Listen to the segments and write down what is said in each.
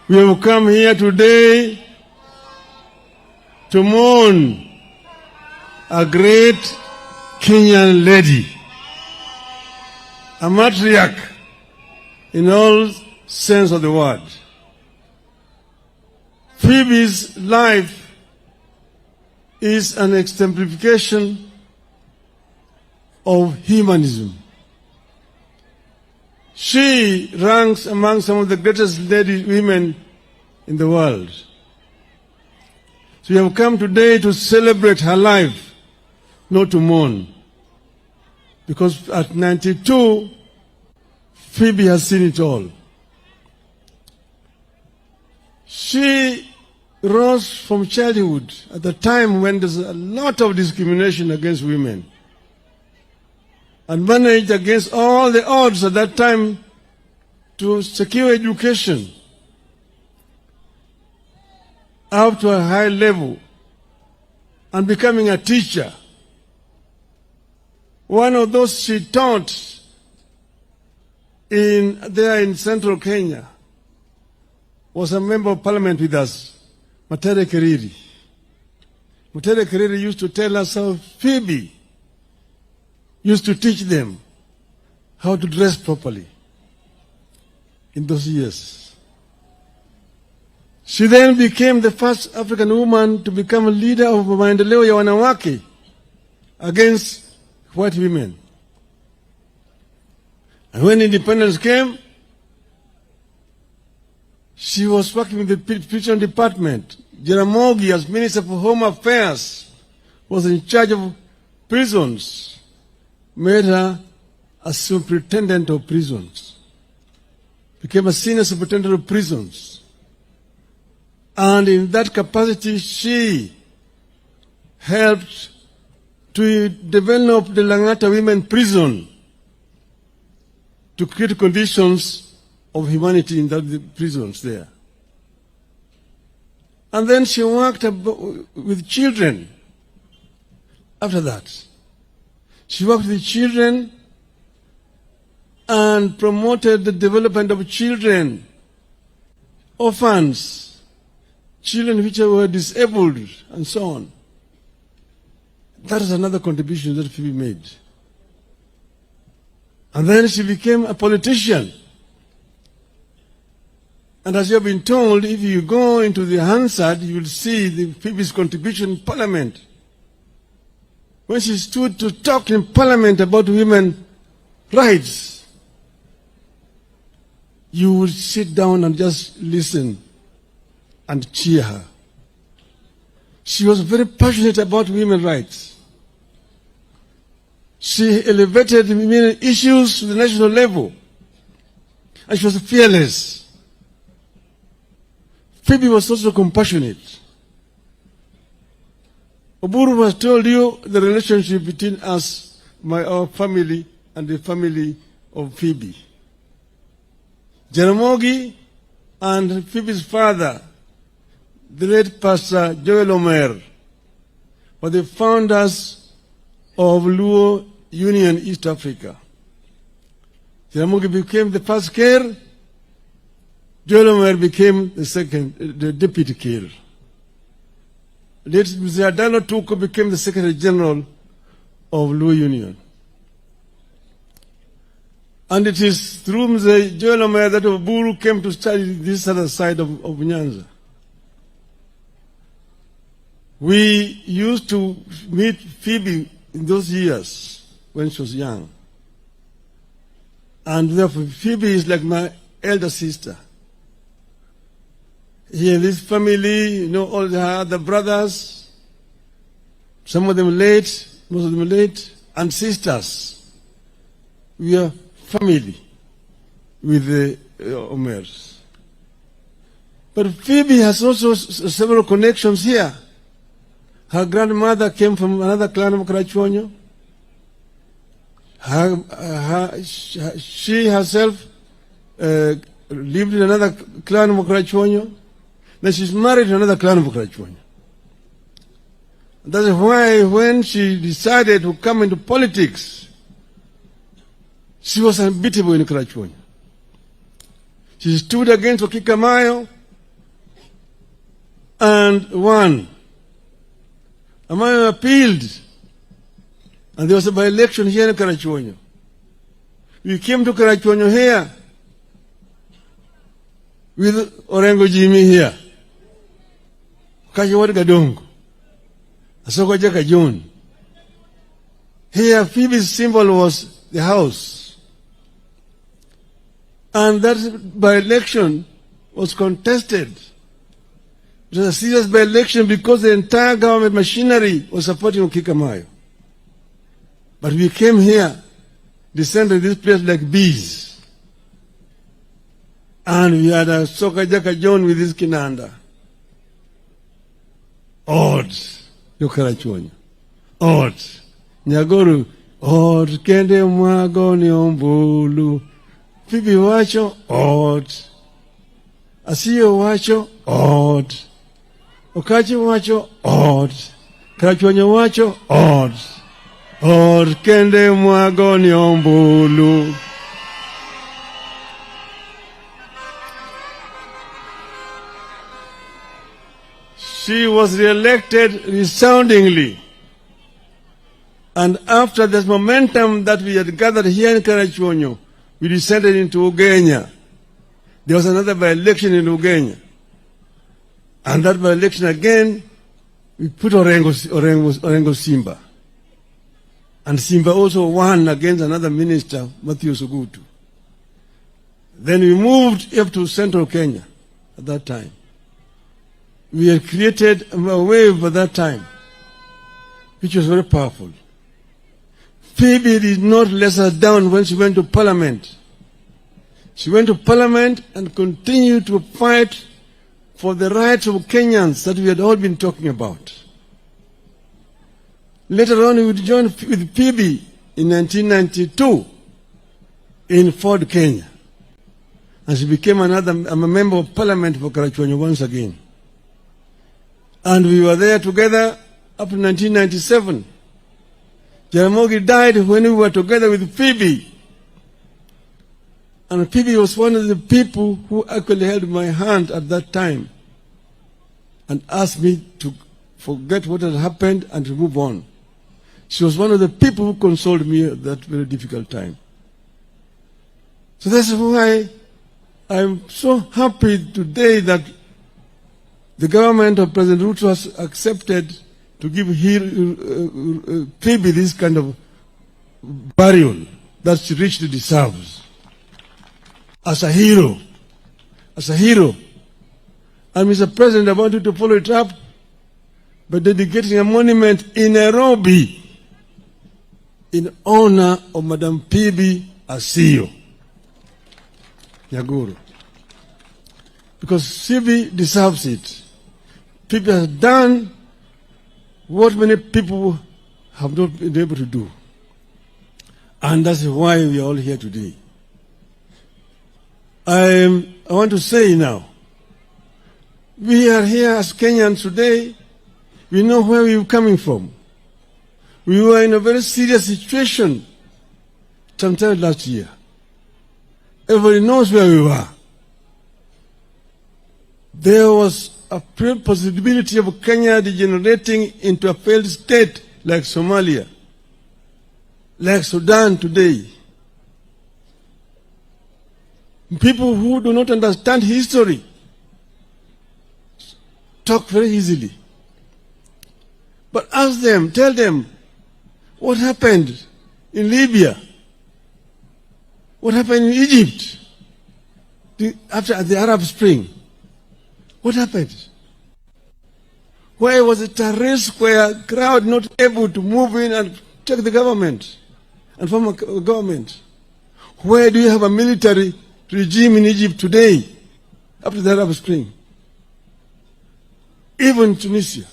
We have come here today to mourn a great Kenyan lady, a matriarch in all sense of the word. Phoebe's life is an exemplification of humanism. She ranks among some of the greatest women in the world. So we have come today to celebrate her life, not to mourn. Because at 92, Phoebe has seen it all. She rose from childhood at the time when there's a lot of discrimination against women, and managed against all the odds at that time to secure education up to a high level and becoming a teacher. One of those she taught there in central Kenya was a member of parliament with us, Matere Keriri. Matere Keriri used to tell us how Phoebe used to teach them how to dress properly in those years. She then became the first African woman to become a leader of maendeleo ya wanawake against white women. And when independence came, she was working with the prison department. Jaramogi, as Minister for Home Affairs, was in charge of prisons, made her a superintendent of prisons, became a senior superintendent of prisons. And in that capacity, she helped to develop the Langata Women Prison to create conditions of humanity in the prisons there. And then she worked with children after that. She worked with children and promoted the development of children, orphans, children which were disabled, and so on. That is another contribution that Phoebe made. And then she became a politician. And as you have been told, if you go into the Hansard, you will see Phoebe's contribution in Parliament. When she stood to talk in Parliament about women's rights, you would sit down and just listen and cheer her. She was very passionate about women's rights. She elevated women issues to the national level, and she was fearless. Phoebe was also compassionate. Oburu has told you the relationship between us, our family, and the family of Phoebe. Jaramogi and Phoebe's father, the late Pastor Joel Omer, were the founders of Luo Union East Africa. Jaramogi became the first Kir. Joel Omer became the deputy Kir. Late Mzee Adalo Tuko became the Secretary General of Luo Union. And it is through Mzee Joel Omer that Oburu came to study this other side of Nyanza. We used to meet Phoebe in those years when she was young. And therefore, Phoebe is like my elder sister. Here in this family, all her other brothers, some of them late, most of them late, and sisters. We are family with the Omers. But Phoebe has also several connections here. Her grandmother came from another clan of Karachuonyo. She herself lived in another clan of Karachuonyo. Now she's married to another clan of Karachuonyo. That's why when she decided to come into politics, she was unbeatable in Karachuonyo. She stood against Okikamayo and won. Amaya appealed, and there was a by-election here in Karachuonyo. We came to Karachuonyo here with Orengo Jimmy here. Kajawad Gadongo. Asoko Jaka John. Here, Phoebe's symbol was the house. And that by-election was contested. It was a serious by-election because the entire government machinery was supporting Okikamayo. But we came here, descended this place like bees. And we had a Soka Jaka John with his kinanda. Odd. Yokarachuonyo. Odd. Nyagoro. Odd. Kende mwago ni ombulu. Phoebe wacho. Odd. Asiyo wacho. Odd. Okachi wacho. Odd. Karachuonyo wacho. Odd. Odd. Kende mwago ni ombulu. She was re-elected resoundingly. And after this momentum that we had gathered here in Karachuonyo, we descended into Ugenya. There was another by-election in Ugenya. And that by-election again, we put Orengo Simba. And Simba also won against another minister, Matthew Sugutu. Then we moved up to central Kenya at that time. We had created a wave at that time, which was very powerful. Phoebe did not let us down when she went to Parliament. She went to Parliament and continued to fight for the rights of Kenyans that we had all been talking about. Later on, we would join with Phoebe in 1992 in Ford, Kenya. And she became a member of Parliament for Karachuonyo once again. And we were there together up to 1997. Jaramogi died when we were together with Phoebe. And Phoebe was one of the people who actually held my hand at that time and asked me to forget what had happened and to move on. She was one of the people who consoled me at that very difficult time. So that's why I'm so happy today that the government of President Ruto has accepted to give Phoebe this kind of burial that she richly deserves. As a hero. As a hero. And Mr. President, I want you to follow it up by dedicating a monument in Nairobi in honor of Madam Phoebe Asiyo Nyagoro. Because Phoebe deserves it. Phoebe has done what many people have not been able to do. And that's why we are all here today. I want to say now, we are here as Kenyans today. We know where we are coming from. We were in a very serious situation sometime last year. Everybody knows where we were. There was a possibility of Kenya degenerating into a failed state like Somalia, like Sudan today. People who do not understand history talk very easily. But ask them, tell them, what happened in Libya? What happened in Egypt after the Arab Spring? What happened? Where was it a risk where a crowd not able to move in and take the government and form a government? Where do you have a military regime in Egypt today after the Arab Spring? Even Tunisia.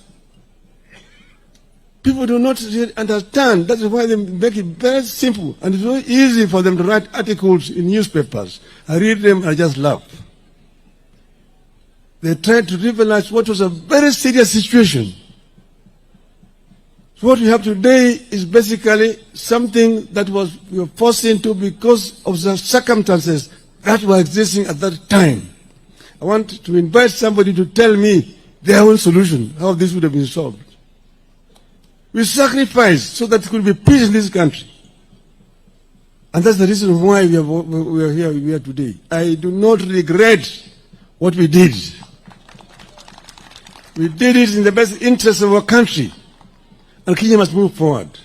People do not really understand. That's why they make it very simple. And it's very easy for them to write articles in newspapers. I read them and I just laugh. They tried to trivialize what was a very serious situation. So what we have today is basically something that we were forced into because of the circumstances that were existing at that time. I want to invite somebody to tell me their own solution, how this would have been solved. We sacrificed so that there could be peace in this country. And that's the reason why we are here today. I do not regret what we did. We did it in the best interest of our country. And Kenya must move forward.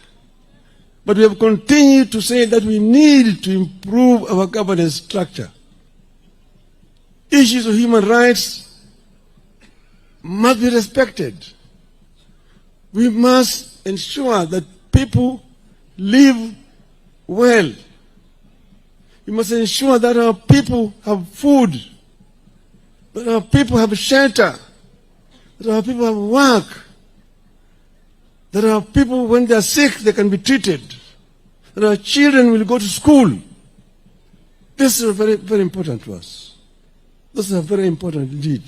But we have continued to say that we need to improve our governance structure. Issues of human rights must be respected. We must ensure that people live well. We must ensure that our people have food, that our people have shelter, that our people have work, that our people, when they are sick, they can be treated, that our children will go to school. This is very, very important to us. This is a very important indeed.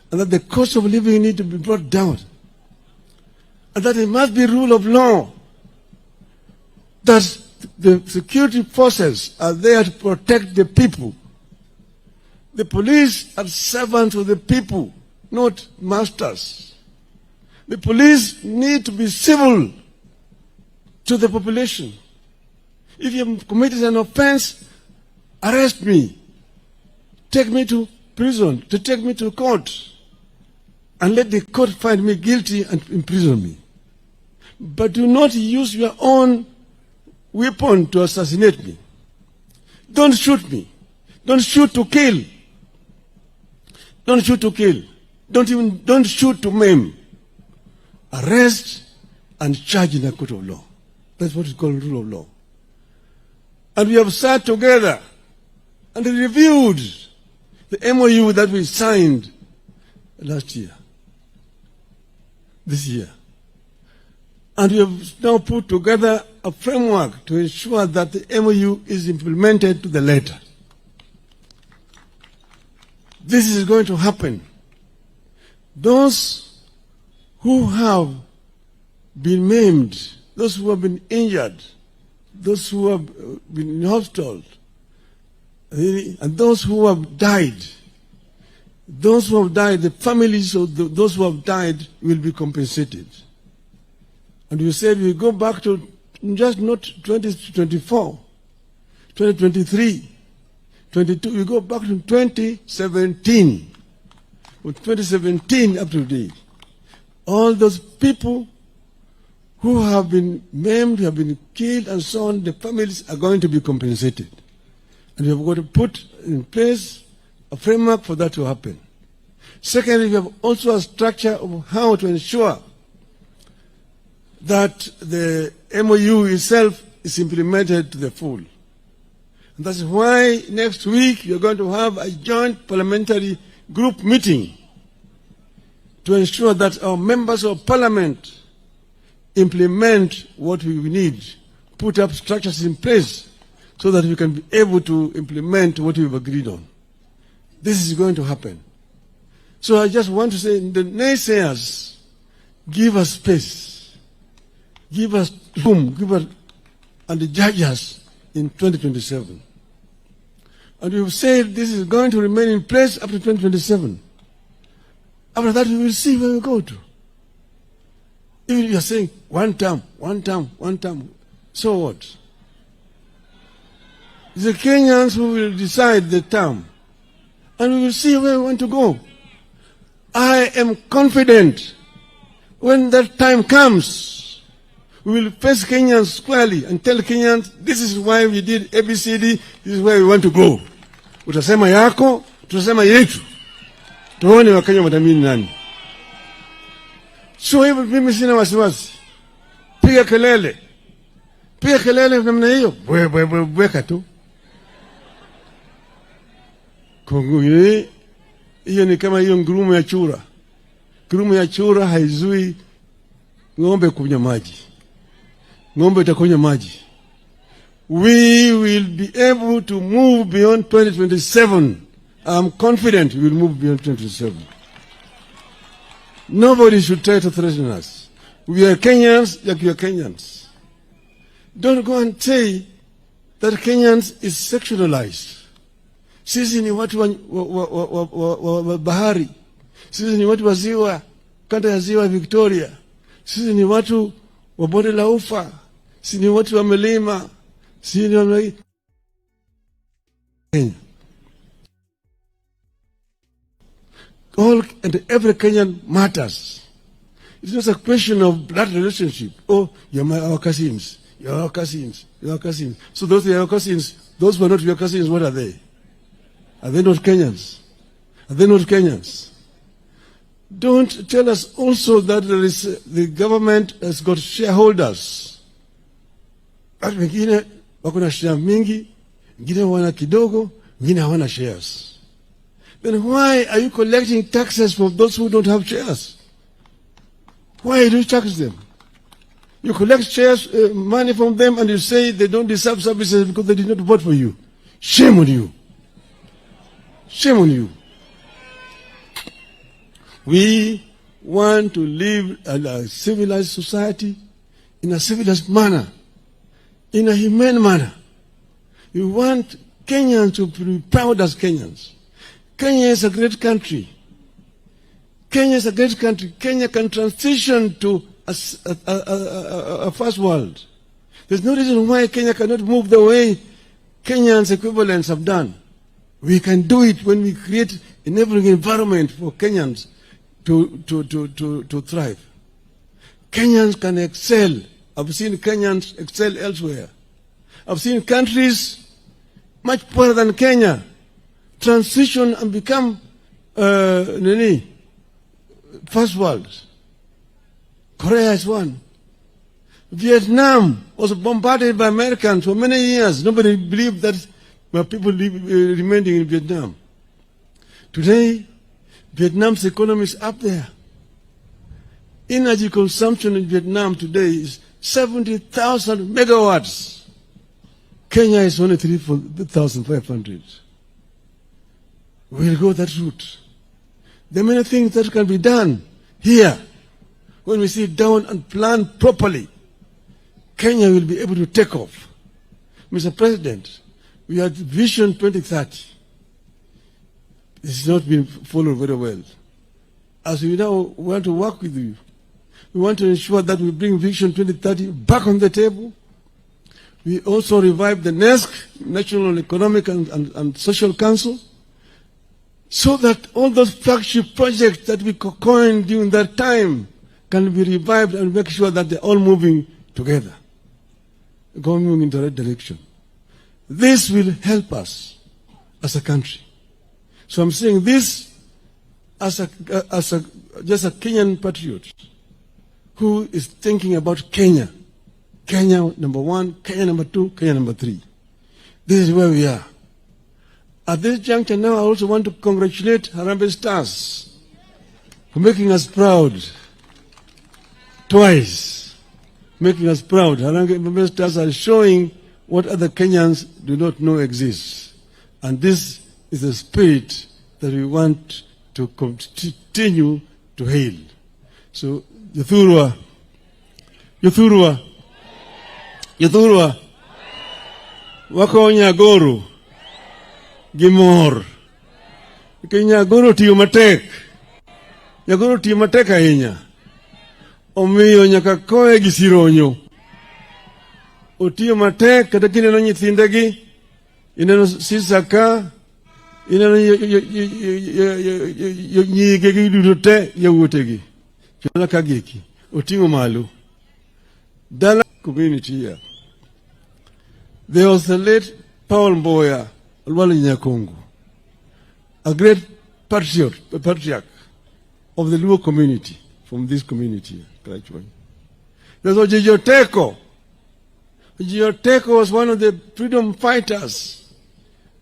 And that the cost of living needs to be brought down. And that it must be rule of law. That the security forces are there to protect the people. The police are servants of the people, not masters. The police need to be civil to the population. If you have committed an offense, arrest me. Take me to prison, take me to court, and let the court find me guilty and imprison me. But do not use your own weapon to assassinate me. Don't shoot me. Don't shoot to kill. Don't shoot to kill. Don't shoot to maim. Arrest and charge in a court of law. That's what is called rule of law. And we have sat together and reviewed the MOU that we signed last year, this year. And we have now put together a framework to ensure that the MOU is implemented to the letter. This is going to happen. Those who have been maimed, those who have been injured, those who have been in hospital, and those who have died, the families of those who have died will be compensated. And we said we go back to just not 2024, 2023, 22, we go back to 2017. From 2017 up to date, all those people who have been maimed, who have been killed and so on, the families are going to be compensated. And we have got to put in place a framework for that to happen. Secondly, we have also a structure of how to ensure that the MOU itself is implemented to the full. And that's why next week we are going to have a joint parliamentary group meeting to ensure that our members of parliament implement what we need, put up structures in place so that we can be able to implement what we've agreed on. This is going to happen. So I just want to say, the naysayers, give us space, give us room, and judge us in 2027. And we've said this is going to remain in place up to 2027. After that, we will see where we go to. Even if you are saying one term, so what? It's the Kenyans who will decide the term. And we will see where we want to go. I am confident when that time comes, we will face Kenyans squarely and tell Kenyans, this is why we did ABCD, this is where we want to go. Utasema yako, tutasema yetu. Tuone Wakenya watamini nani. So hivyo mimi sina wasiwasi. Piga kelele. Piga kelele namna hiyo. Weka tu. Kongo hiyo ni kama hiyo ngurumo ya chura. Ngurumo ya chura haizui ng'ombe kunywa maji. Ng'ombe itakunywa maji. We will be able to move beyond 2027. I'm confident we will move beyond 2027. Nobody should try to threaten us. We are Kenyans like you are Kenyans. Don't go and say that Kenyans is sexualized. Sisi ni watu wa bahari. Sisi ni watu wa ziwa, kanda ya ziwa Victoria. Sisi ni watu wa bonde la Ufa. Sisi ni watu wa milima. Sisi ni wa Kenya. All and every Kenyan matters. It's not a question of blood relationship. Oh, our cousins. You're our cousins. You're our cousins. So those are your cousins. Those who are not your cousins, what are they? Are they not Kenyans? Are they not Kenyans? Don't tell us also that there is, the government has got shareholders. Watu wengine wako na share mingi, wengine wana kidogo, wengine hawana shares. Then why are you collecting taxes from those who don't have shares? Why do you tax them? You collect shares, money from them, and you say they don't deserve services because they did not vote for you. Shame on you. Shame on you. We want to live in a civilized society, in a civilized manner, in a humane manner. We want Kenyans to be proud as Kenyans. Kenya is a great country. Kenya is a great country. Kenya can transition to a first world. There's no reason why Kenya cannot move the way Kenyans equivalents have done. We can do it when we create enabling environment for Kenyans to thrive. Kenyans can excel. I've seen Kenyans excel elsewhere. I've seen countries much poorer than Kenya transition and become first world. Korea is one. Vietnam was bombarded by Americans for many years. Nobody believed that people remaining in Vietnam. Today, Vietnam's economy is up there. Energy consumption in Vietnam today is 70,000 megawatts. Kenya is only 3,500. We'll go that route. There are many things that can be done here. When we sit down and plan properly, Kenya will be able to take off. Mr. President, we had Vision 2030. It's not been followed very well. As we now want to work with you, we want to ensure that we bring Vision 2030 back on the table. We also revive the NESC, National Economic and Social Council, so that all those flagship projects that we coined during that time can be revived and make sure that they're all moving together, going in the right direction. This will help us as a country. So I'm saying this as just a Kenyan patriot who is thinking about Kenya. Kenya number one, Kenya number two, Kenya number three. This is where we are. At this juncture now, I also want to congratulate Harambee Stars for making us proud twice. Making us proud. Harambee Stars are showing what other Kenyans do not know exists. And this is the spirit that we want to continue to hail. So, Yathurwa, wako Nyagoro, Gimor. Nyagoro tiyo matek. Nyagoro tiyo matek ahinya. Omiyo nyaka koe gi sironyo. Otiyo matek kata kineno nyithindegi, ineno sisaka, ineno nyigegi duto te yawuotegi. Chona kageki. Otingo malo. Dala community here. There was the late Paul Mboya, Alwali Nyakongo, a great patriarch of the Luo community, from this community. There's Ojijoteko. Ojijoteko was one of the freedom fighters,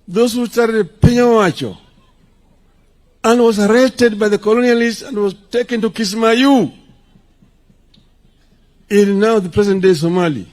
those who started Penyawacho, and was arrested by the colonialists and was taken to Kismayu, in now the present day Somali.